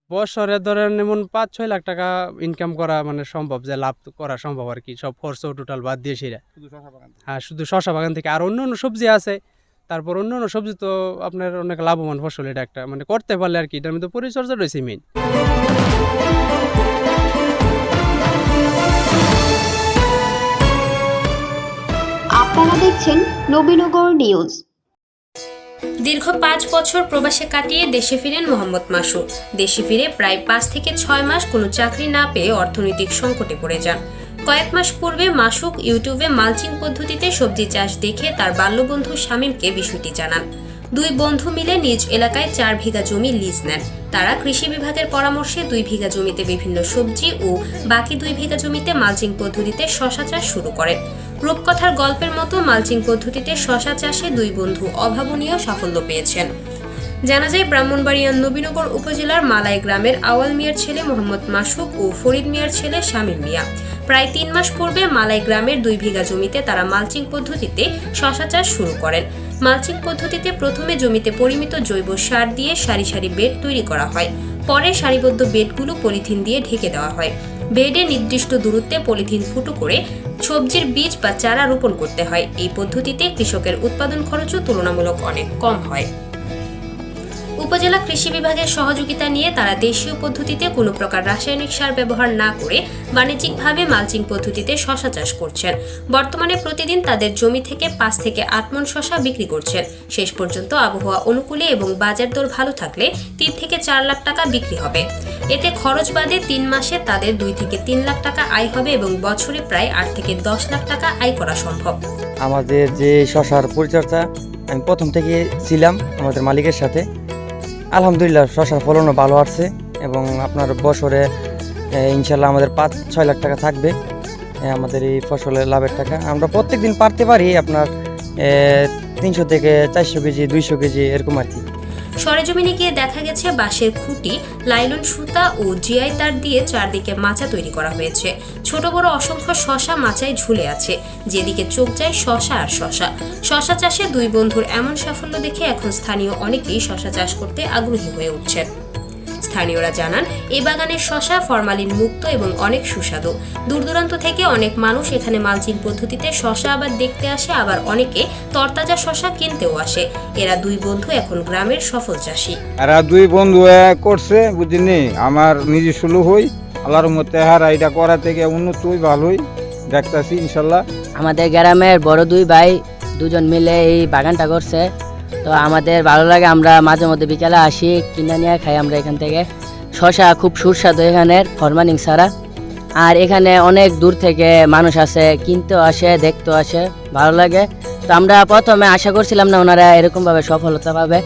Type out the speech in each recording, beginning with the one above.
বছরে ধরেন এমন ৫-৬ লাখ টাকা ইনকাম করা মানে সম্ভব, যে লাভ করা সম্ভব আর কি, সব খরচ টোটাল বাদ দিয়ে সেরা। হ্যাঁ, শুধু শশা বাগান থেকে। আর অন্য অন্য সবজি আছে, তারপর অন্য অন্য সবজি তো আপনার অনেক লাভবান ফসল, এটা একটা মানে করতে পারলে আর কি, এটার মধ্যে পরিচর্যা রয়েছে মেইন। আপনারা দেখছেন নবীনগর নিউজ। দীর্ঘ ৫ বছর প্রবাসে কাটিয়ে দেশে ফিরেন মোহাম্মদ মাসুদ। দেশে ফিরে প্রায় ৫ থেকে ৬ মাস কোনো চাকরি না পেয়ে অর্থনৈতিক সংকটে পড়ে যান। কয়েক মাস পূর্বে মাসুদ ইউটিউবে মালচিং পদ্ধতিতে সবজি চাষ দেখে তার বাল্যবন্ধু শামীমকে বিষয়টি জানান। দুই বন্ধু মিলে নিজ এলাকায় ৪ বিঘা জমি লিজ নেন। তারা কৃষি বিভাগের পরামর্শে ২ বিঘা জমিতে বিভিন্ন সবজি ও বাকি ২ বিঘা জমিতে মালচিং পদ্ধতিতে শশা চাষ শুরু করেন। রূপকথার গল্পের মতো মালচিং পদ্ধতিতে শশা চাষে দুই বন্ধু অভাবনীয় সাফল্য পেয়েছেন। জানা যায়, ব্রাহ্মণবাড়িয়ার নবীনগর উপজেলার মালাই গ্রামের আওয়াল মিয়ার ছেলে মোহাম্মদ মাসুক ও ফরিদ মিয়ার ছেলে শামীম মিয়া প্রায় ৩ মাস পূর্বে মালাই গ্রামের ২ বিঘা জমিতে তারা মালচিং পদ্ধতিতে শশা চাষ শুরু করেন। মালচিং পদ্ধতিতে প্রথমে জমিতে পরিমিত জৈব সার দিয়ে সারি সারি বেড তৈরি করা হয়। পরে সারিবদ্ধ বেডগুলো পলিথিন দিয়ে ঢেকে দেওয়া হয়। বেডে নির্দিষ্ট দূরত্বে পলিথিন ফুটো করে সবজির বীজ বা চারা রোপণ করতে হয়। এই পদ্ধতিতে কৃষকের উৎপাদন খরচও তুলনামূলক অনেক কম হয়। উপজেলা কৃষি বিভাগের সহযোগিতা নিয়ে তারা দেশীয় পদ্ধতিতে কোনো প্রকার রাসায়নিক সার ব্যবহার না করে বাণিজ্যিকভাবে মালচিং পদ্ধতিতে শশা চাষ করছেন। বর্তমানে প্রতিদিন তাদের জমি থেকে ৫ থেকে ৮ মণ শশা বিক্রি করছেন। শেষ পর্যন্ত আবহাওয়া অনুকূলে এবং বাজার দর ভালো থাকলে ৩ থেকে ৪ লাখ টাকা বিক্রি হবে। এতে খরচ বাদে ৩ মাসে তাদের ২ থেকে ৩ লাখ টাকা আয় হবে এবং বছরে প্রায় ৮ থেকে ১০ লাখ টাকা আয় করা সম্ভব। আমাদের যে শশার পরিচর্যা আমি প্রথম থেকে ছিলাম আমাদের মালিকের সাথে, আলহামদুলিল্লাহ শশার ফলনও ভালো আসছে এবং আপনার বছরে ইনশাল্লাহ আমাদের ৫-৬ লাখ টাকা থাকবে আমাদের এই ফসলের লাভের টাকা। আমরা প্রত্যেক দিন পারতে পারি আপনার ৩০০ থেকে ৪০০ কেজি ২০০ কেজি এরকম আর কি। সরেজমিনে গিয়ে দেখা গেছে বাঁশের খুঁটি, লাইলন সুতা ও জিআই তার দিয়ে চারদিকে মাচা তৈরি করা হয়েছে। ছোট বড় অসংখ্য শশা মাচায় ঝুলে আছে, যেদিকে চোখ যায় শশা আর শশা। শশা চাষে দুই বন্ধুর এমন সাফল্য দেখে এখন স্থানীয় অনেকেই শশা চাষ করতে আগ্রহী হয়ে উঠছেন। স্থানীয়রা জানান, এই বাগানের শশা ফরমালিন মুক্ত এবং অনেক সুস্বাদু। দূর দূরান্ত থেকে অনেক মানুষ এখানে মালচিং পদ্ধতিতে শশা আবার দেখতে আসে, আবার অনেকে তরতাজা শশা কিনতেও আসে। এরা দুই বন্ধু এখন গ্রামের সফল চাষী। এরা দুই বন্ধু করছে বুঝিনি, আমার নিজস্ব লোক হই, আল্লাহর মতে হারা এটা করা থেকে উন্নত হই, ভালোই দেখতেছি ইনশাল্লাহ। আমাদের গ্রামের বড় দুই ভাই দুজন মিলে এই বাগানটা করছে, তো আমাদের ভালো লাগে। আমরা মাঝে মধ্যে বিকেলে আসি, কিনে নিয়ে খাই আমরা এখান থেকে। শশা খুব সুস্বাদু এখানের, ফরমালিন ছাড়া। আর এখানে অনেক দূর থেকে মানুষ আসে, কিনতেও আসে, দেখতেও আসে, ভালো লাগে। তো আমরা প্রথমে আশা করছিলাম না ওনারা এরকমভাবে সফলতা পাবে,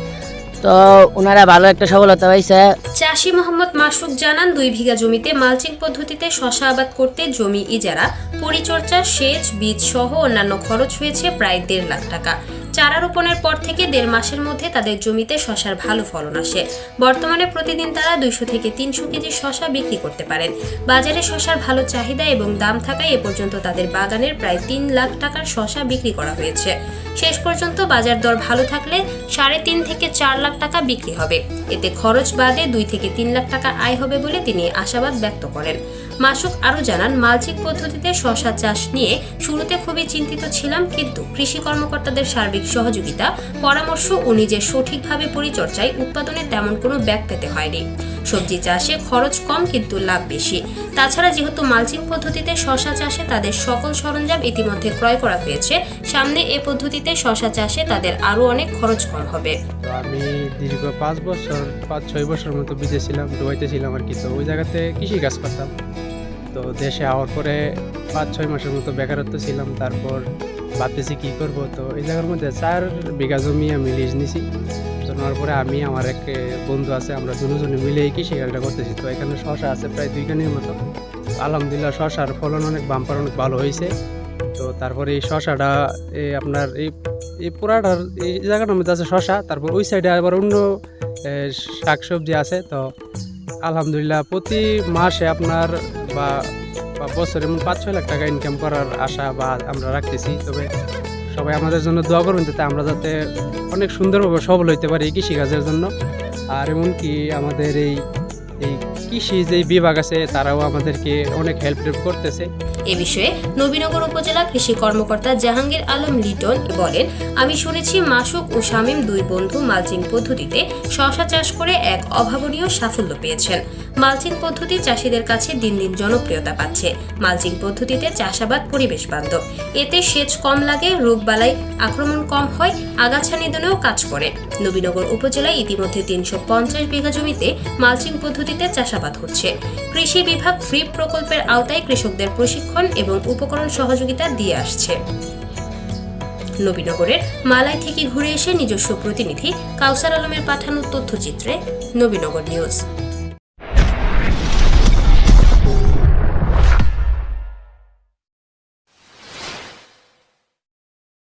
তো ওনারা ভালো একটা সফলতা পাইছে। চাষী মোহাম্মদ মাসুক জানান, ২ বিঘা জমিতে মালচিং পদ্ধতিতে শশা আবাদ করতে জমি ইজারা, পরিচর্যা, সেচ, বীজ সহ অন্যান্য খরচ হয়েছে প্রায় ১.৫ লাখ টাকা। চারা রোপণের পর থেকে ১.৫ মাসের মধ্যে তাদের জমিতে শশার ভালো ফলন আসে। বর্তমানে প্রতিদিন তারা ২০০ থেকে ৩০০ কেজি শশা বিক্রি করতে পারেন। বাজারে শশার ভালো চাহিদা এবং দাম থাকায় এ পর্যন্ত তাদের বাগানের প্রায় ৩ লাখ টাকার শশা বিক্রি করা হয়েছে। শেষ পর্যন্ত বাজার দর ভালো থাকলে ৩.৫ থেকে ৪ লাখ টাকা বিক্রি হবে। এতে খরচ বাদে ২ থেকে ৩ লাখ টাকা আয় হবে বলে তিনি আশাবাদ ব্যক্ত করেন। মাসুক আরও জানান, মালচিং পদ্ধতিতে শশা চাষ নিয়ে শুরুতে খুবই চিন্তিত ছিলাম, কিন্তু কৃষি কর্মকর্তাদের সার্বিক সহযোগিতা, পরামর্শ ও নিজের সঠিকভাবে পরিচর্যায় উৎপাদনে তেমন কোনো ব্যাক পেতে হয়নি। সবজি চাষে খরচ কম কিন্তু লাভ বেশি। তাছাড়া যেহেতু মালচিং পদ্ধতিতে শশা চাষে তাদের সকল সরঞ্জাম ইতিমধ্যে ক্রয় করা হয়েছে, সামনে এ পদ্ধতিতে শশা চাষে তাদের আরও অনেক খরচ কম হবে। তো আমি দীর্ঘ ৫-৬ বছর মতো বিদেশে ছিলাম, দুবাইতে ছিলাম আর কি। তো ওই জায়গাতে কৃষি কাজ করতাম। তো দেশে আওয়ার পরে ৫-৬ মাসের মতো বেকারত্ব ছিলাম। তারপর ভাবতেছি কী করব। তো এই জায়গার মধ্যে ৪ বিঘা জমি আমি লিজ নিছি। তো নেওয়ার পরে আমি, আমার এক বন্ধু আছে, আমরা দুজনে মিলে এই কৃষিকাজটা করতেছি। তো এখানে শশা আছে প্রায় ২ কানির মতো। আলহামদুলিল্লাহ শশার ফলন অনেক বাম্পার, অনেক ভালো হয়েছে। তো তারপরে এই শশাটা আপনার এই পুরাটার এই জায়গাটার মধ্যে আছে শশা, তারপর ওই সাইডে আবার অন্য শাকসবজি আছে। তো আলহামদুলিল্লাহ প্রতি মাসে আপনার বা বছরে ৫-৬ লাখ টাকা ইনকাম করার আশা বা আমরা রাখতেছি। তবে সবাই আমাদের জন্য দোয়া করুন, যাতে আমরা যাতে অনেক সুন্দরভাবে সফল হইতে পারি এই কৃষিকাজের জন্য। আর এমনকি আমাদের এই এই কৃষি যে বিভাগ আছে তারাও আমাদেরকে অনেক হেল্প করতেছে। এ বিষয়ে নবীনগর উপজেলা কৃষি কর্মকর্তা জাহাঙ্গীর আলম লিটন বলেন, আমি শুনেছি মাসুক ও শামীম দুই বন্ধু মালচিং পদ্ধতিতে শশা চাষ করে এক অভাবনীয় সাফল্য পেয়েছেন। মালচিং পদ্ধতি চাষিদের কাছে দিন দিন জনপ্রিয়তা পাচ্ছে। মালচিং পদ্ধতিতে চাষাবাদ পরিবেশ বান্ধব, এতে সেচ কম লাগে, রোগবালাই আক্রমণ কম হয়, আগাছা নিধনেও কাজ করে। নবীনগর উপজেলায় ইতিমধ্যে 350 বিঘা জমিতে মালচিং পদ্ধতিতে চাষাবাদ হচ্ছে। কৃষি বিভাগ ফ্রি প্রকল্পের আওতায় কৃষকদের প্রশিক্ষণ এবং উপকরণ সহযোগিতা দিয়ে আসছে। নবীনগরের মালাই থেকে ঘুরে এসে নিজস্ব প্রতিনিধি কাউসার আলমের পাঠানো তথ্যচিত্রে নবীনগর নিউজ।